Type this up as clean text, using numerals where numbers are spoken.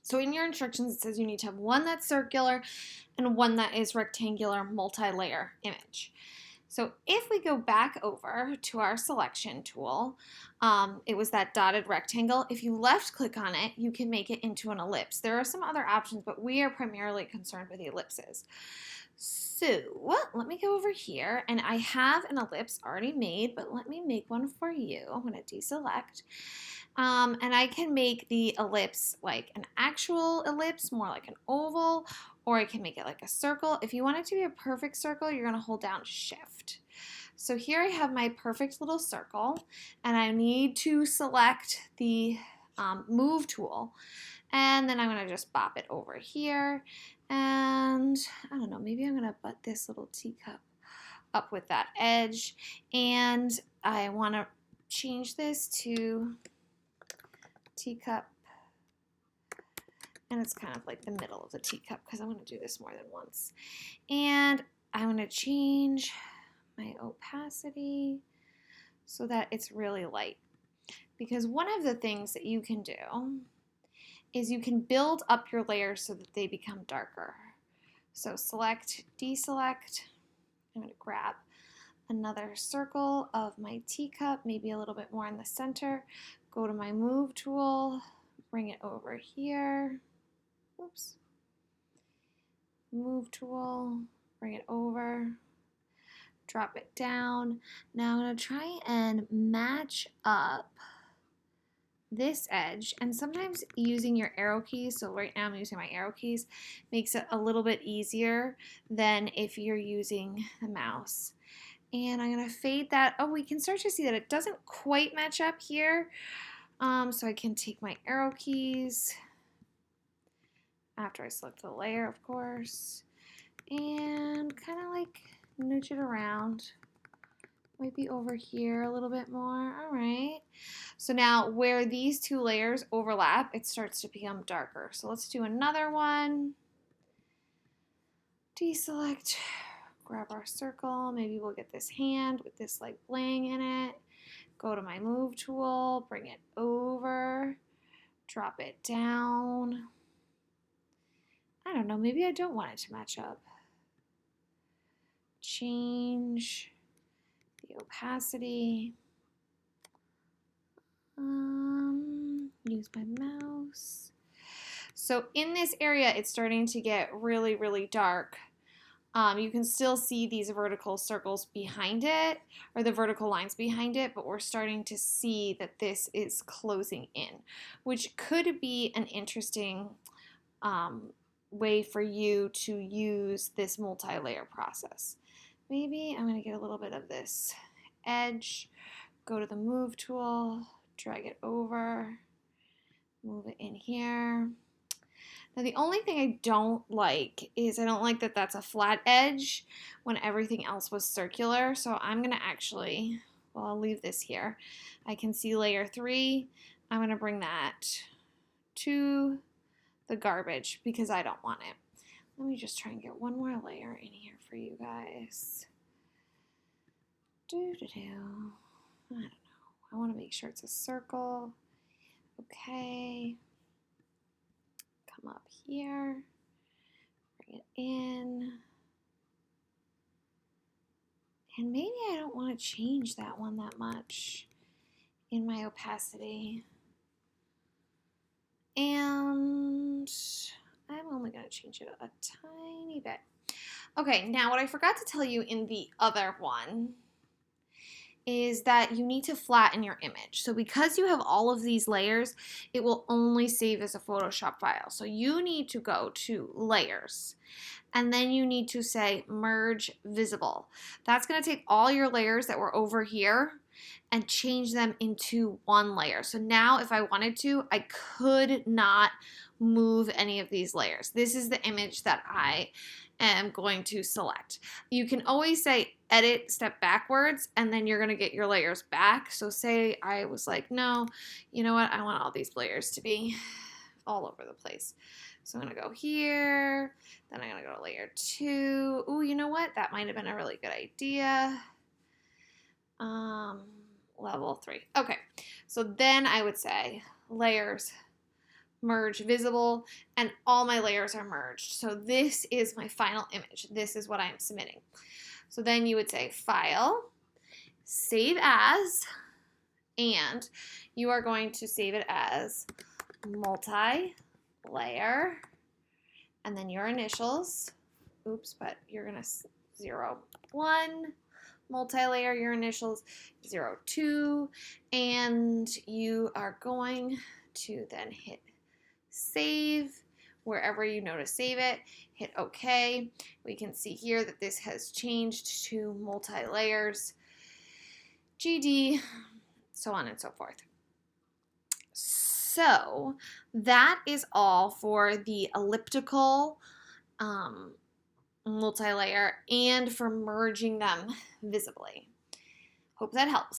So in your instructions, it says you need to have one that's circular and one that is rectangular multi-layer image. So if we go back over to our selection tool, it was that dotted rectangle. If you left click on it, you can make it into an ellipse. There are some other options, but we are primarily concerned with the ellipses. So let me go over here, and I have an ellipse already made, but let me make one for you. I'm going to deselect. And I can make the ellipse like an actual ellipse, more like an oval, or I can make it like a circle. If you want it to be a perfect circle, you're going to hold down Shift. So here I have my perfect little circle, and I need to select the Move tool. And then I'm going to just bop it over here. And I don't know, maybe I'm going to butt this little teacup up with that edge. And I want to change this to teacup. And it's kind of like the middle of the teacup because I'm going to do this more than once. And I'm going to change my opacity so that it's really light. Because one of the things that you can do is you can build up your layers so that they become darker. So select, deselect. I'm going to grab another circle of my teacup, maybe a little bit more in the center. Go to my Move tool, bring it over here. Oops. Move tool, bring it over, drop it down. Now I'm going to try and match up this edge, and sometimes using your arrow keys, so right now I'm using my arrow keys, makes it a little bit easier than if you're using the mouse. And I'm going to fade that. Oh, we can start to see that it doesn't quite match up here. So I can take my arrow keys after I select the layer, of course, and kind of like nudge it around. Might be over here a little bit more. All right. So now where these two layers overlap, it starts to become darker. So let's do another one. Deselect, grab our circle. Maybe we'll get this hand with this like bling in it. Go to my Move tool, bring it over, drop it down. I don't know, maybe I don't want it to match up. Change the opacity. Use my mouse. So in this area, it's starting to get really, really dark. You can still see these vertical circles behind it, or the vertical lines behind it, but we're starting to see that this is closing in, which could be an interesting way for you to use this multi-layer process. Maybe I'm going to get a little bit of this edge, go to the Move tool, drag it over, move it in here. Now the only thing I don't like is I don't like that that's a flat edge when everything else was circular. So I'm going to actually, well, I'll leave this here. I can see layer 3. I'm going to bring that to the garbage because I don't want it. Let me just try and get one more layer in here for you guys. I don't know. I want to make sure it's a circle. Okay. Come up here. Bring it in. And maybe I don't want to change that one that much in my opacity. And I'm only going to change it a tiny bit. Okay, now what I forgot to tell you in the other one is that you need to flatten your image. So because you have all of these layers, it will only save as a Photoshop file. So you need to go to Layers, and then you need to say Merge Visible. That's going to take all your layers that were over here and change them into one layer. So now if I wanted to, I could not move any of these layers. This is the image that I am going to select. You can always say edit, step backwards, and then you're going to get your layers back. So say I was like, no, you know what? I want all these layers to be all over the place. So I'm going to go here, then I'm going to go to layer 2. Ooh, you know what? That might have been a really good idea. Level 3. Okay, so then I would say layers, merge visible, and all my layers are merged. So this is my final image. This is what I'm submitting. So then you would say File, Save As, and you are going to save it as multi-layer, and then your initials. Oops, but you're going to 01, multi-layer, your initials, 02, and you are going to then hit save wherever you know to save it, hit OK. We can see here that this has changed to multi-layers, GD, so on and so forth. So that is all for the elliptical multi-layer and for merging them visibly. Hope that helps.